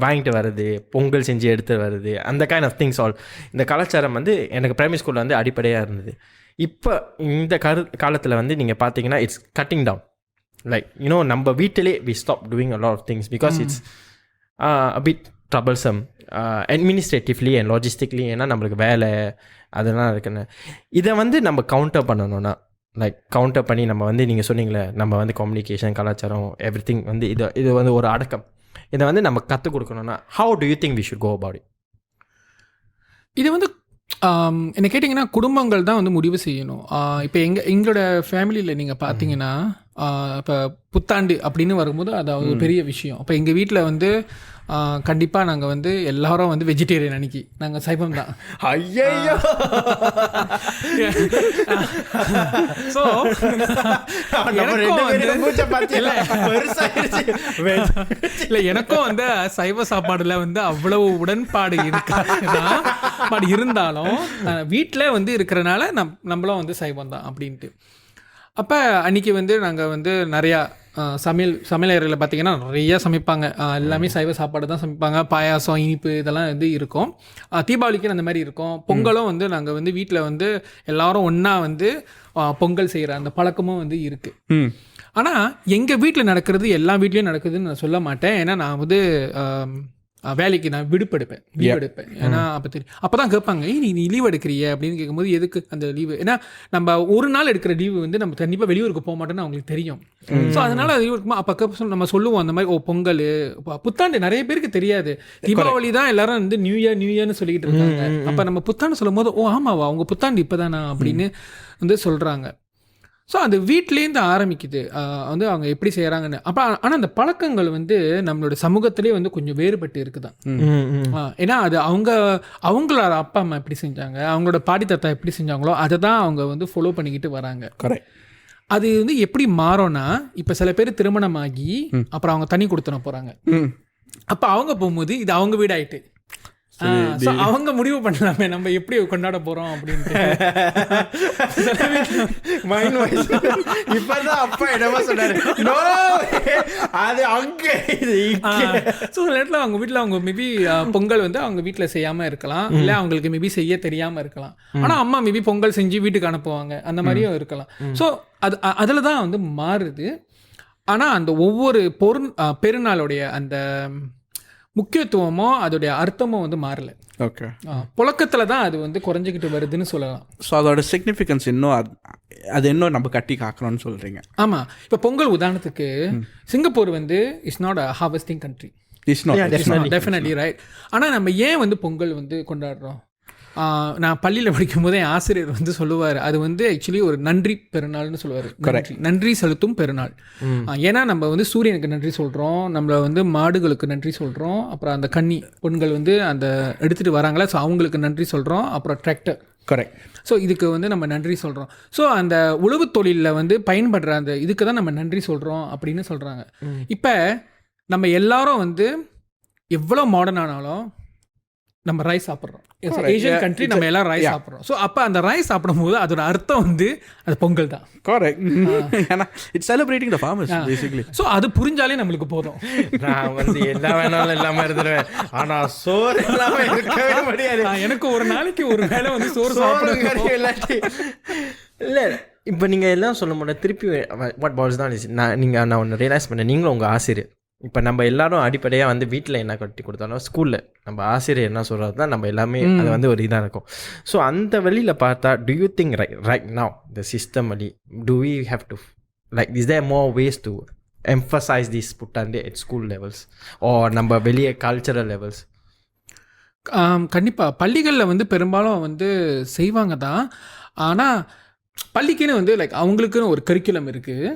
வாங்கிட்டு வர்றது, பொங்கல் செஞ்சு எடுத்து வர்றது, அந்த கைண்ட் ஆஃப் திங்ஸ் ஆல் இந்த கலாச்சாரம் வந்து எனக்கு பிரைமரி ஸ்கூலில் வந்து அடிப்படையாக இருந்தது. இப்போ இந்த காலத்தில் வந்து நீங்கள் பார்த்தீங்கன்னா it's cutting down. Like you know நம்ம வீட்டிலே we stop doing a lot of things because it's a bit troublesome administratively and logistically. ஏன்னா நம்மளுக்கு வேலை அதெல்லாம் இருக்குன்னு இதை வந்து நம்ம கவுண்டர் பண்ணணும்னா லைக் கவுண்டர் பண்ணி நம்ம வந்து நீங்கள் சொன்னீங்களே நம்ம வந்து கம்யூனிகேஷன் கலாச்சாரம் எவ்ரி திங் வந்து இது வந்து ஒரு அடக்கம். இதை வந்து நம்ம கற்றுக் கொடுக்கணும்னா how do you think we should go about it? இது வந்து என்ன கேட்டிங்கன்னா குடும்பங்கள் தான் வந்து முடிவு செய்யணும். இப்போ எங்களோட ஃபேமிலியில் நீங்கள் பார்த்தீங்கன்னா இப்போ புத்தாண்டு அப்படின்னு வரும்போது அது ஒரு பெரிய விஷயம். அப்போ எங்கள் வீட்டில் வந்து கண்டிப்பாக நாங்கள் வந்து எல்லாரும் வந்து வெஜிடேரியன் அன்னைக்கு நாங்கள் சைவம் தான். ஐயோ ஸோ இல்லை எனக்கும் வந்து சைவ சாப்பாடுல வந்து அவ்வளவு உடன்பாடு இருக்காதுதான். பட் இருந்தாலும் வீட்டில் வந்து இருக்கிறனால நம்மளும் வந்து சைவம் தான் அப்படின்ட்டு. அப்போ அன்றைக்கி வந்து நாங்கள் வந்து நிறையா சமையலறையில் பார்த்திங்கன்னா நிறையா சமைப்பாங்க. எல்லாமே சைவ சாப்பாடு தான் சமைப்பாங்க. பாயாசம், இனிப்பு இதெல்லாம் வந்து இருக்கும். தீபாவளிக்கு அந்த மாதிரி இருக்கும். பொங்கலும் வந்து நாங்கள் வந்து வீட்டில் வந்து எல்லாரும் ஒன்றா வந்து பொங்கல் செய்கிற அந்த பழக்கமும் வந்து இருக்குது. ஆனால் எங்கள் வீட்டில் நடக்கிறது எல்லா வீட்லேயும் நடக்குதுன்னு நான் சொல்ல மாட்டேன். ஏன்னா நான் வந்து வேலைக்கு நான் லீவ் எடுப்பேன். ஏன்னா அப்போ தான் கேட்பாங்க நீ லீவ் எடுக்கிறிய அப்படின்னு கேட்கும்போது எதுக்கு அந்த லீவு? ஏன்னா நம்ம ஒரு நாள் எடுக்கிற லீவு வந்து நம்ம கண்டிப்பாக வெளியூருக்கு போக மாட்டோம்னு அவங்களுக்கு தெரியும். ஸோ அதனால லீவ் எடுக்குமா அப்போ நம்ம சொல்லுவோம் அந்த மாதிரி பொங்கல் புத்தாண்டு நிறைய பேருக்கு தெரியாது. தீபாவளி தான் எல்லாரும் வந்து நியூ இயர்னு சொல்லிக்கிட்டு இருக்காங்க. அப்போ நம்ம புத்தாண்டு சொல்லும் போது ஆமாவா அவங்க புத்தாண்டு இப்போதானா அப்படின்னு வந்து சொல்கிறாங்க. ஸோ அந்த வீட்லேருந்து ஆரம்பிக்குது வந்து அவங்க எப்படி செய்கிறாங்கன்னு. அப்போ ஆனால் அந்த பழக்கங்கள் வந்து நம்மளோட சமூகத்திலே வந்து கொஞ்சம் வேறுபட்டு இருக்குதான். ஏன்னா அது அவங்களோட அப்பா அம்மா எப்படி செஞ்சாங்க, அவங்களோட பாட்டி தாத்தா எப்படி செஞ்சாங்களோ அதை தான் அவங்க வந்து ஃபாலோ பண்ணிக்கிட்டு வராங்க. கரெக்ட். அது வந்து எப்படி மாறும்னா இப்போ சில பேர் திருமணமாகி அப்புறம் அவங்க தனி கொடுத்துன போகிறாங்க. அப்போ அவங்க போகும்போது இது அவங்க வீடு ஆயிட்டு அவங்க முடிவு பண்ணலாமே நம்ம எப்படி கொண்டாட போறோம் அப்படின்ட்டு. இப்பதான் அப்பா என்னமா சொன்னாரு அது அங்க அவங்க வீட்டுல அவங்க மேபி பொங்கல் வந்து அவங்க வீட்டுல செய்யாம இருக்கலாம், இல்ல அவங்களுக்கு மேபி செய்ய தெரியாம இருக்கலாம். ஆனா அம்மா மேபி பொங்கல் செஞ்சு வீட்டுக்கு அனுப்புவாங்க, அந்த மாதிரியும் இருக்கலாம். ஸோ அதுலதான் வந்து மாறுது. ஆனா அந்த ஒவ்வொரு பெருநாளுடைய அந்த முக்கியத்துவமோ அதோடைய அர்த்தமோ வந்து மாறல. ஓகே, புழக்கத்தில் தான் அது வந்து குறைஞ்சிக்கிட்டு வருதுன்னு சொல்லலாம். ஸோ அதோட சிக்னிஃபிகன்ஸ் இன்னும் அது இன்னும் நம்ம கட்டி காக்கணும்னு சொல்கிறீங்க. ஆமாம். இப்போ பொங்கல் உதாரணத்துக்கு சிங்கப்பூர் வந்து it's not a harvesting country. Definitely right. ஆனால் நம்ம ஏன் வந்து பொங்கல் வந்து கொண்டாடுறோம்? நான் பள்ளியில் படிக்கும் போதே ஆசிரியர் வந்து சொல்லுவார் அது வந்து ஆக்சுவலி ஒரு நன்றி பெருநாள்னு சொல்லுவார். நன்றி செலுத்தும் பெருநாள். ஏன்னா நம்ம வந்து சூரியனுக்கு நன்றி சொல்கிறோம், நம்மளை வந்து மாடுகளுக்கு நன்றி சொல்கிறோம், அப்புறம் அந்த கன்னி பெண்கள் வந்து அந்த எடுத்துகிட்டு வராங்களா ஸோ அவங்களுக்கு நன்றி சொல்கிறோம், அப்புறம் டிராக்டர். கரெக்ட். ஸோ இதுக்கு வந்து நம்ம நன்றி சொல்கிறோம். ஸோ அந்த உழவு தொழிலில் வந்து பயன்படுற அந்த இதுக்கு தான் நம்ம நன்றி சொல்கிறோம் அப்படின்னு சொல்கிறாங்க. இப்போ நம்ம எல்லாரும் வந்து எவ்வளோ மாடர்ன் ஆனாலும் நம்ம ரைஸ் சாப்பிட்றோம். ஏஷியன் கண்ட்ரி நம்ம எல்லாம் ரைஸ் சாப்பிட்றோம். ஸோ அப்போ அந்த ரைஸ் சாப்பிடும்போது அதோட அர்த்தம் வந்து அது பொங்கல் தான். கரெக்ட். ஏன்னா it's celebrating the farmers basically. So அது புரிஞ்சாலே நம்மளுக்கு போதும். நான் வந்து எல்லா வேணாலும் இல்லாமல் இருந்துருவேன், ஆனால் சோறு இல்லாமல் இருக்கவே முடியாது. எனக்கு ஒரு நாளைக்கு ஒரு வேளை வந்து சோறு சாப்பிடுங்க இல்லாட்டி இல்லை. இப்போ நீங்கள் எல்லாம் சொல்ல முடியாது. திருப்பி வாட் பால்ஸ் தான் நான் ஒன்று ரியலைஸ் பண்ணேன். நீங்களும் உங்கள் ஆசிரியர், இப்போ நம்ம எல்லாரும் அடிப்படையாக வந்து வீட்டில் என்ன கட்டி கொடுத்தாலும் ஸ்கூலில் நம்ம ஆசிரியர் என்ன சொல்கிறது தான் நம்ம எல்லாமே அது வந்து ஒரு இதாக இருக்கும். ஸோ அந்த வழியில் பார்த்தா do you think right now the system வழி do we have to like is there more ways to emphasize this புத்தாண்டு at school levels or நம்ம வெளியே கல்ச்சரல் levels? கண்டிப்பாக பள்ளிகளில் வந்து பெரும்பாலும் வந்து செய்வாங்க தான். ஆனால் பள்ளிக்குன்னு வந்து லைக் அவங்களுக்குன்னு ஒரு கரிக்குலம் இருக்குது.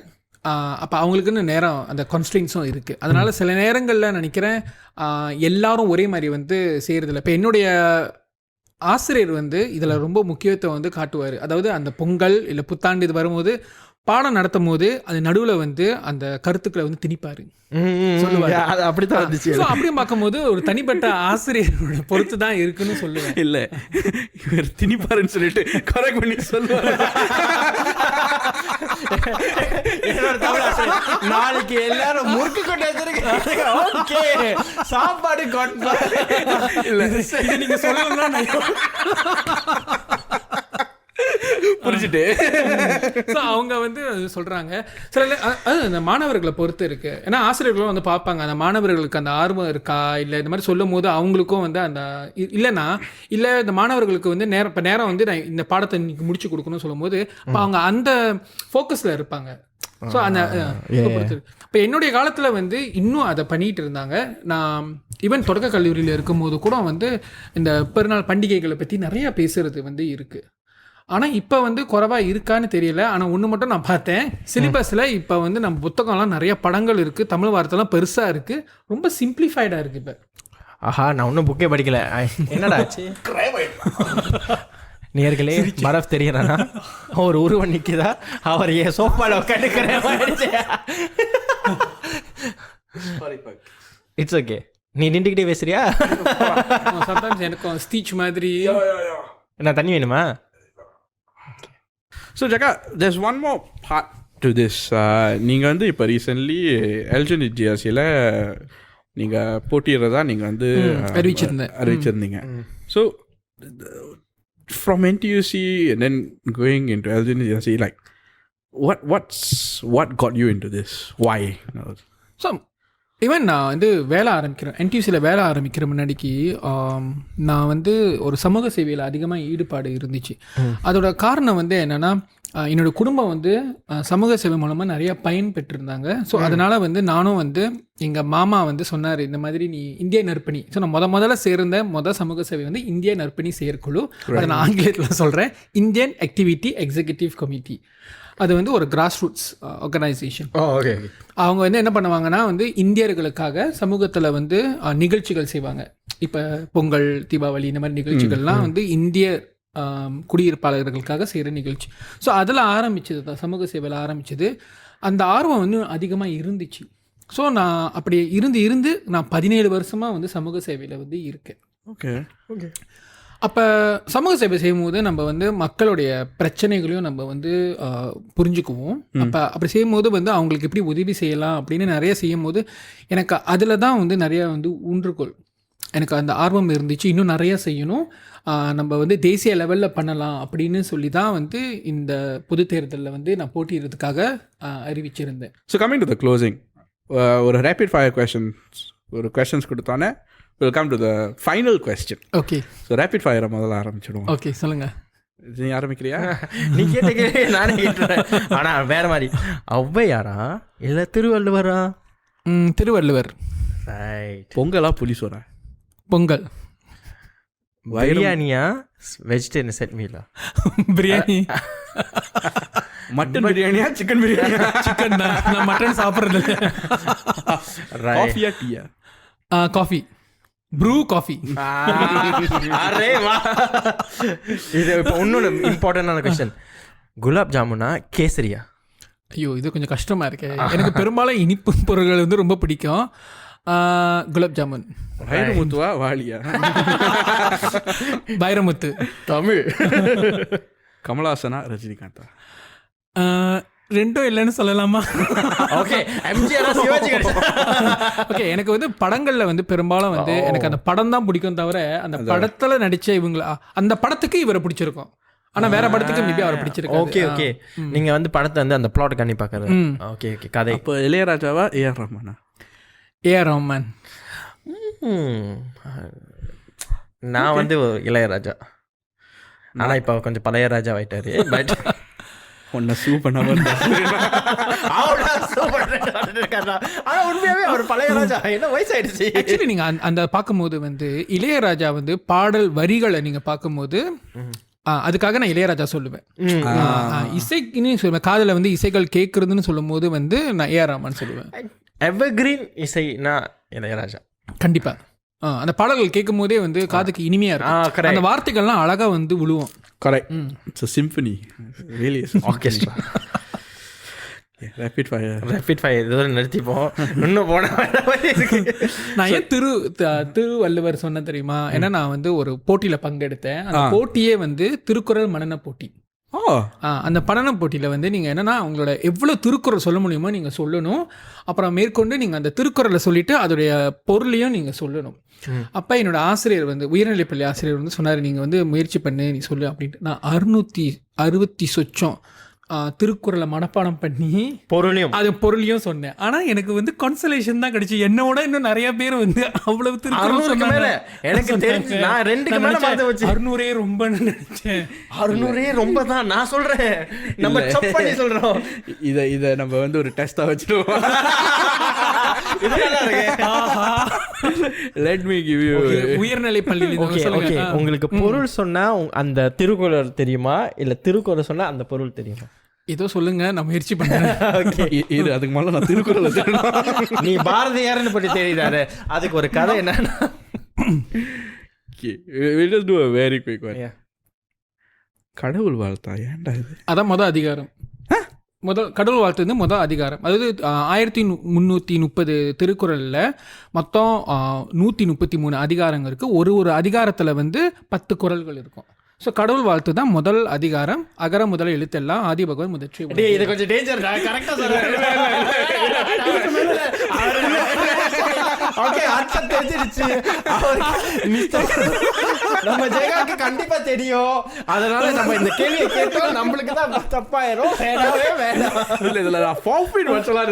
அப்போ அவங்களுக்குன்னு நேரம் அந்த கான்ஸ்ட்ரெயின்ஸும் இருக்குது. அதனால் சில நேரங்களில் நினைக்கிறேன் எல்லாரும் ஒரே மாதிரி வந்து செய்கிறதில்ல. இப்போ என்னுடைய ஆசிரியர் வந்து இதில் ரொம்ப முக்கியத்துவம் வந்து காட்டுவார். அதாவது அந்த பொங்கல் இல்லை புத்தாண்டு இது வரும்போது பாடம் நடத்தும் போது அது நடுவில் வந்து அந்த கருத்துக்களை வந்து திணிப்பார், சொல்லுவார். அப்படித்தான் இருந்துச்சு. ஸோ அப்படி பார்க்கும்போது ஒரு தனிப்பட்ட ஆசிரியரோட பொறுத்து தான் இருக்குன்னு சொல்லுவேன். இல்லை இவர் திணிப்பாருன்னு சொல்லிட்டு கரெக்ட் பண்ணி சொல்லுவார். நாளைக்கு எல்லாரும் முறுக்கு கொண்டு வச்சிருக்கேன், சாப்பாடு கொண்டு இல்லை நீங்க சொல்லணும்னா புரிஞ்சுட்டு அவங்க வந்து சொல்றாங்க. சில அந்த மாணவர்களை பொறுத்து இருக்கு. ஏன்னா ஆசிரியர்களும் வந்து பார்ப்பாங்க அந்த மாணவர்களுக்கு அந்த ஆர்வம் இருக்கா இல்லை இந்த மாதிரி சொல்லும் போது அவங்களுக்கும் வந்து அந்த இல்லைன்னா இல்லை இந்த மாணவர்களுக்கு வந்து நேரம் இப்போ நேரம் வந்து நான் இந்த பாடத்தை இன்னைக்கு முடிச்சு கொடுக்கணும்னு சொல்லும் போது இப்போ அவங்க அந்த ஃபோக்கஸில் இருப்பாங்க. ஸோ அந்த இப்போ என்னுடைய காலத்தில் வந்து இன்னும் அதை பண்ணிகிட்டு இருந்தாங்க. நான் ஈவன் தொடக்க கல்லூரியில் இருக்கும்போது கூட வந்து இந்த பெருநாள் பண்டிகைகளை பற்றி நிறையா பேசுறது வந்து இருக்குது. ஆனால் இப்போ வந்து குறைவாக இருக்கான்னு தெரியல. ஆனால் ஒன்று மட்டும் நான் பார்த்தேன், சிலிபஸில் இப்போ வந்து நம்ம புத்தகம்லாம் நிறைய படங்கள் இருக்குது, தமிழ் வார்த்தைலாம் பெருசாக இருக்குது, ரொம்ப சிம்பிளிஃபைடாக இருக்குது இப்போ. ஆஹா, நான் ஒன்றும் புக்கே படிக்கல. என்னடா ஆச்சு? நேர்களே மரஃப் தெரியறானா ஒரு உருவம் நிற்குதா, அவர் ஏன் சோஃபாவில் உட்காந்துக்கிறேன். இட்ஸ் ஓகே, நீ நின்றுக்கிட்டே பேசுறியா? சம்டைம்ஸ் எனக்கும் ஸ்பீச் மாதிரி. என்ன தண்ணி வேணுமா? So Jagga, there's one more part to this. நீங்கள் வந்து இப்போ ரீசென்ட்லி எல்ஜினி ஜிஆர்சியில் நீங்கள் போட்டிடுறதா நீங்கள் வந்து அறிவிச்சிருந்தீங்க. So from NTUC and then going into எல்ஜினி GRC, like what got you into this? Why? So even நான் வந்து வேலை ஆரம்பிக்கிறேன், NTUCயில் வேலை ஆரம்பிக்கிற முன்னாடிக்கு நான் வந்து ஒரு சமூக சேவையில் அதிகமாக ஈடுபாடு இருந்துச்சு. அதோட காரணம் வந்து என்னென்னா, என்னோடய குடும்பம் வந்து சமூக சேவை மூலமாக நிறையா பயன் பெற்றிருந்தாங்க. ஸோ அதனால் வந்து நானும் வந்து எங்கள் மாமா வந்து சொன்னார், இந்த மாதிரி நீ இந்திய நற்பணி. ஸோ நான் முதல்ல சேர்ந்த சமூக சேவை வந்து இந்திய நற்பணி செயற்குழு. அதை நான் ஆங்கிலத்தில் சொல்கிறேன், இந்தியன் ஆக்டிவிட்டி எக்ஸிக்யூட்டிவ் கமிட்டி. அது வந்து ஒரு கிராஸ் ரூட்ஸ் ஆர்கனைசேஷன். அவங்க வந்து என்ன பண்ணுவாங்கன்னா வந்து இந்தியர்களுக்காக சமூகத்தில் வந்து நிகழ்ச்சிகள் செய்வாங்க. இப்போ பொங்கல், தீபாவளி இந்த மாதிரி நிகழ்ச்சிகள்லாம் வந்து இந்திய குடியிருப்பாளர்களுக்காக செய்கிற நிகழ்ச்சி. ஸோ அதில் ஆரம்பிச்சது தான், சமூக சேவையில் ஆரம்பிச்சது. அந்த ஆர்வம் வந்து அதிகமாக இருந்துச்சு. ஸோ நான் அப்படி இருந்து நான் 17 வருஷமாக வந்து சமூக சேவையில் வந்து இருக்கேன். ஓகே. அப்போ சமூக சேவை செய்யும்போது நம்ம வந்து மக்களுடைய பிரச்சனைகளையும் நம்ம வந்து புரிஞ்சுக்குவோம். அப்படி செய்யும்போது வந்து அவங்களுக்கு எப்படி உதவி செய்யலாம் அப்படின்னு நிறைய செய்யும் போது எனக்கு அதில் தான் வந்து நிறையா வந்து ஊன்றுகோல் எனக்கு அந்த ஆர்வம் இருந்துச்சு. இன்னும் நிறையா செய்யணும், நம்ம வந்து தேசிய லெவலில் பண்ணலாம் அப்படின்னு சொல்லி தான் வந்து இந்த பொது தேர்தலில் வந்து நான் போட்டியிடுறதுக்காக அறிவிச்சிருந்தேன். So coming to the closing, ஒரு ரேபிட் ஃபயர் கொஸ்டின்ஸ் கொடுத்தோன்னே we'll come to the final question. Okay. So rapid fire முதல்ல ஆரம்பிச்சிடுவோம். ஓகே, சொல்லுங்க. நீ ஆரம்பிக்கிறியா? நீ கேட்ட நானே கேட்டுறேன். ஆனால் வேற மாதிரி, ஔவையாரா இல்லை திருவள்ளுவரா? திருவள்ளுவர். ரைட். பொங்கலா புளிசோரா? பொங்கல். பிரியாணியா வெஜிடேரியன் செட் மீலா? பிரியாணி. மட்டன் பிரியாணியா சிக்கன் பிரியாணியா? சிக்கன் தான், நான் மட்டன் சாப்பிட்றது இல்லை. காஃபியா டீயா? Coffee, Bru coffee. அரே வா, இது இப்போ இன்னொன்று இம்பார்ட்டண்டான கொஸ்டின், குலாப் ஜாமுனா கேசரியா? ஐயோ, இது கொஞ்சம் கஷ்டமாக இருக்கு. எனக்கு பெரும்பாலும் இனிப்பு பொருட்கள் வந்து ரொம்ப பிடிக்கும். குலாப் ஜாமுன். வைரமுத்துவா வாலியா? வைரமுத்து. தமிழ். கமலஹாசனா ரஜினிகாந்தா? ரெண்டும் இல்லைன்னு சொல்லலாமா? ஓகே, எம்ஜிஆர் சிவாஜி கணேசன். ஓகே, எனக்கு வந்து படங்களில் வந்து பெரும்பாலும் வந்து எனக்கு அந்த படம் தான் பிடிக்கும் தவிர அந்த படத்தில் நடித்த இவங்களா அந்த படத்துக்கு இவரை பிடிச்சிருக்கும், ஆனால் வேற படத்துக்கு மேபி அவரை பிடிச்சிருக்கும். ஓகே ஓகே, நீங்கள் வந்து படத்தை வந்து அந்த பிளாட் கண்ணி பார்க்குறது. ஓகே ஓகே, கதை. இப்போ இளையராஜாவா ஏஆர் ரஹ்மானா? ஏஆர் ரஹ்மான். நான் வந்து இளையராஜா, ஆனால் இப்போ கொஞ்சம் பழைய ராஜா ஆயிட்டாரு. பட் ஒன்றை சூ பண்ணாமல் உண்மையாவே அவர் பழைய ராஜா, என்ன வயசாயிடுச்சு. ஆக்சுவலி நீங்கள் அந்த பார்க்கும்போது வந்து இளையராஜா வந்து பாடல் வரிகளை நீங்கள் பார்க்கும்போது அதுக்காக நான் இளையராஜா சொல்லுவேன். இசைக்குன்னு சொல்லுவேன், காதில் வந்து இசைகள் கேட்குறதுன்னு சொல்லும் போது வந்து நான் ஏஆர் ரஹ்மான் சொல்லுவேன். எவர்கிரீன் இசைனா இளையராஜா கண்டிப்பாக. அந்த பாடல்கள் கேட்கும் போதே வந்து காதுக்கு இனிமையாக இருக்கும், அந்த வார்த்தைகள்லாம் அழகாக வந்து விழுவோம். Correct, it's a symphony, really is orchestra. Rapid fire இதோட நிறுத்திப்போம், இன்னும் போன. நான் ஏன் திருவள்ளுவர் சொன்ன தெரியுமா? ஏன்னா நான் வந்து ஒரு போட்டியில் பங்கெடுத்தேன். அந்த போட்டியே வந்து திருக்குறள் மனன போட்டி. அந்த படன போட்டியில் வந்து நீங்கள் என்னென்னா உங்களோட எவ்வளோ திருக்குறள் சொல்ல முடியுமோ நீங்கள் சொல்லணும். அப்புறம் மேற்கொண்டு நீங்கள் அந்த திருக்குறளை சொல்லிவிட்டு அதோடைய பொருளையும் நீங்கள் சொல்லணும். அப்போ என்னோட ஆசிரியர் வந்து உயர்நிலைப்பள்ளி ஆசிரியர் வந்து சொன்னார், நீங்கள் வந்து முயற்சி பண்ணு, நீ சொல்லு அப்படின்ட்டு. நான் 660 சொச்சம் திருக்குறளை மனப்பாடம் பண்ணி பொருளையும் சொன்னேன். ஆனால் எனக்கு வந்து கான்சலேஷன் தான் கிடைச்சி. என்னோட இன்னும் நிறைய பேர் வந்து அவ்வளவு திருக்குறள் எனக்கு 600 ரொம்ப நினைச்சேன். 600 ரொம்ப தான் நான் சொல்றேன், நம்ம செக் பண்ணி சொல்றோம். இதை நம்ம வந்து ஒரு டெஸ்டா வச்சிருவோம். Let me give you உயர்நிலை பள்ளியில் உங்களுக்கு பொருள் சொன்னா அந்த திருக்குறள் தெரியுமா, இல்ல திருக்குறள் சொன்னா அந்த பொருள் தெரியுமா? ஏதோ சொல்லுங்க, நான் முயற்சி பண்றேன். இது அதுக்கு மேல நான் திருக்குறள் நீ பாரதியார்னு பற்றி தெரியுதாரு, அதுக்கு ஒரு கதை என்னன்னா, we'll just do a very quick one. கடவுள் வாழ்த்தா ஏன்டா இது? அதான் மொதல் அதிகாரம். கடவுள் வாழ்த்து வந்து மொதல் அதிகாரம். அதாவது 1330 திருக்குறளில் மொத்தம் 133 அதிகாரங்கள் இருக்குது. ஒரு அதிகாரத்தில் வந்து 10 குறள்கள் இருக்கும். ஸோ கடவுள் வாழ்த்து தான் முதல் அதிகாரம். அகர முதல் எழுத்தெல்லாம் ஆதி பகவான் முதற்றே. இது கொஞ்சம் டேஞ்சர். நம்ம ஜெகாக்கு கண்டிப்பா தெரியும், அதனால நம்ம இந்த கேள்வியை கேட்டோம், நம்மளுக்கு தான் தப்பாயிரும். வேணாவே வேணாம். இல்ல இதுல நான் ஃபார்ஃபிட் வச்சலாம்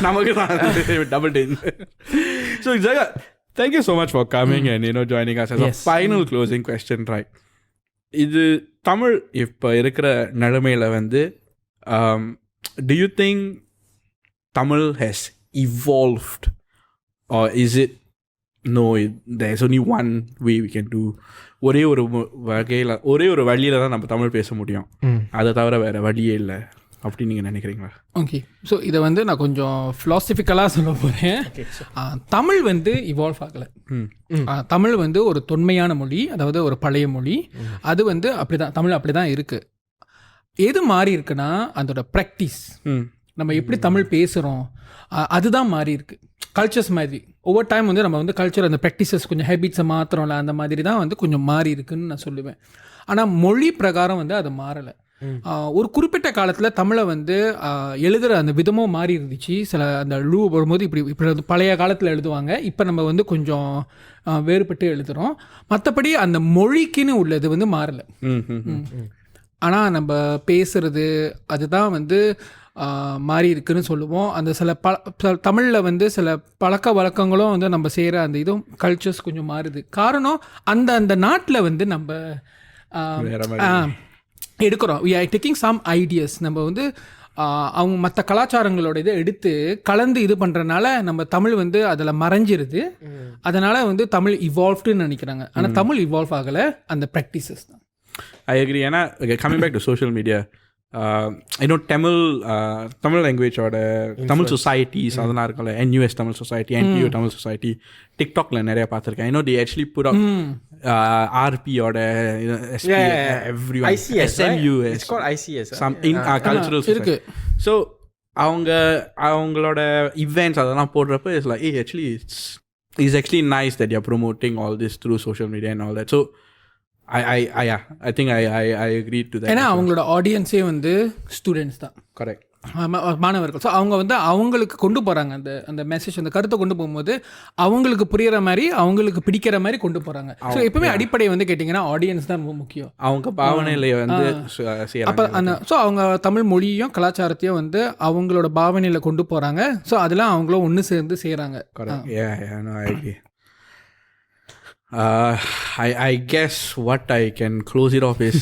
நமக்கு தான் டபுள் டேஞ்ச். So Jega, thank you so much for coming and joining us as a final closing question, right? இது தமிழ் இப்போ இருக்கிற நிலைமையில் வந்து do you think Tamil has evolved or is it no, there's only one way we can do, ஒரே ஒரு வகையில் ஒரே ஒரு வழியில் தான் நம்ம தமிழ் பேச முடியும், அதை தவிர வேறு வழியே இல்லை அப்படின்னு நீங்கள் நினைக்கிறீங்களா? ஓகே, ஸோ இதை வந்து நான் கொஞ்சம் ஃபிலாசபிக்கலாக சொல்ல போகிறேன். தமிழ் வந்து இவால்வ் ஆகலை. தமிழ் வந்து ஒரு தொன்மையான மொழி, அதாவது ஒரு பழைய மொழி. அது வந்து அப்படி தான், தமிழ் அப்படி தான் இருக்குது. எது மாறி இருக்குன்னா அதோட ப்ராக்டிஸ், நம்ம எப்படி தமிழ் பேசுகிறோம் அதுதான் மாறி இருக்குது. கல்ச்சர்ஸ் மாதிரி ஒவ்வொரு டைம் வந்து நம்ம வந்து கல்ச்சர் அந்த ப்ராக்டிசஸ் கொஞ்சம் ஹேபிட்ஸை மாற்றுறோம்ல, அந்த மாதிரி தான் வந்து கொஞ்சம் மாறி இருக்குன்னு நான் சொல்லுவேன். ஆனால் மொழி பிரகாரம் வந்து அது மாறலை. ஒரு குறிப்பிட்ட காலத்தில் தமிழை வந்து எழுதுகிற அந்த விதமும் மாறி இருந்துச்சு. சில அந்த வரும்போது இப்படி பழைய காலத்தில் எழுதுவாங்க, இப்போ நம்ம வந்து கொஞ்சம் வேறுபட்டு எழுதுகிறோம். மற்றபடி அந்த மொழிக்குன்னு உள்ளது வந்து மாறலை. ஆனால் நம்ம பேசுகிறது அதுதான் வந்து மாறி இருக்குன்னு சொல்லுவோம். அந்த சில தமிழில் வந்து சில பழக்க வழக்கங்களும் வந்து நம்ம செய்கிற அந்த இதுவும் கல்ச்சர்ஸ் கொஞ்சம் மாறுது. காரணம் அந்த நாட்டில் வந்து நம்ம எடுக்கிறோம். we are taking some ideas. நம்ம வந்து அவங்க மற்ற கலாச்சாரங்களோட இதை எடுத்து கலந்து இது பண்ணுறதுனால நம்ம தமிழ் வந்து அதில் மறைஞ்சிருது. அதனால் வந்து தமிழ் இவால்வ்டுன்னு நினைக்கிறாங்க. ஆனால் தமிழ் இவால்வ் ஆகலை, அந்த ப்ராக்டிசஸ் தான். I agree. ஏன்னா coming back to social media, Tamil லாங்குவேஜோட தமிழ் சொசைட்டிஸ் அதெல்லாம் இருக்கும்ல, NUS Tamil society, NTU Tamil society, டிக்டாக்ல நிறைய பார்த்துருக்கேன். தி ஆக்சுவலி புட் அப் RPயோட SMU, it's called ICS, some cultural இருக்கு. So அவங்களோட இவெண்ட்ஸ் அதெல்லாம் போடுறப்ப it's like actually it's actually nice that you promoting all this through social media and all that. So I think I agree to that. ஏன்னா அவங்களோட ஆடியன்ஸே வந்து ஸ்டூடெண்ட்ஸ் தான், கரெக்ட், மாணவர்கள். ஸோ அவங்க வந்து அவங்களுக்கு கொண்டு போகிறாங்க அந்த மெசேஜ், அந்த கருத்தை கொண்டு போகும்போது அவங்களுக்கு புரிகிற மாதிரி, அவங்களுக்கு பிடிக்கிற மாதிரி கொண்டு போகிறாங்க. ஸோ எப்பவுமே அடிப்படை வந்து கேட்டிங்கன்னா ஆடியன்ஸ் தான் ரொம்ப முக்கியம். அவங்க பாவனையில வந்து அப்போ ஸோ அவங்க தமிழ் மொழியும் கலாச்சாரத்தையும் வந்து அவங்களோட பாவனையில் கொண்டு போகிறாங்க. ஸோ அதெல்லாம் அவங்களும் ஒன்று சேர்ந்து செய்கிறாங்க. I guess what I can close it off is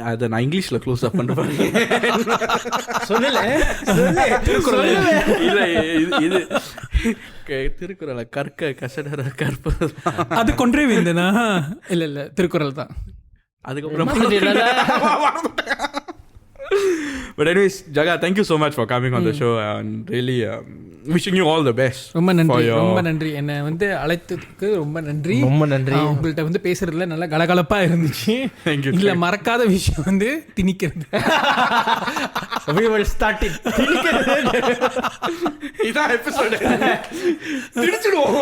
அதை நான் இங்கிலீஷில் க்ளோஸ் அப் பண்ணுறேன். இல்லை இது திருக்குறளை கற்க கசடர கற்பது அது கொன்றே வேந்தனா? இல்லை திருக்குறள் தான். அதுக்கப்புறம் But anyways, Jaga, thank you so much for coming on the show and really wishing you all the best. ரொம்ப நன்றி என்னை வந்து அழைத்ததுக்கு ரொம்ப நன்றி. உங்கள்கிட்ட வந்து பேசுறதுல நல்லா கலகலப்பா இருந்துச்சு. இல்ல மறக்காத விஷயம் வந்து திணிக்கிறது. We will start it. இதான் எபிசோட். திணிச்சிடுவோம்.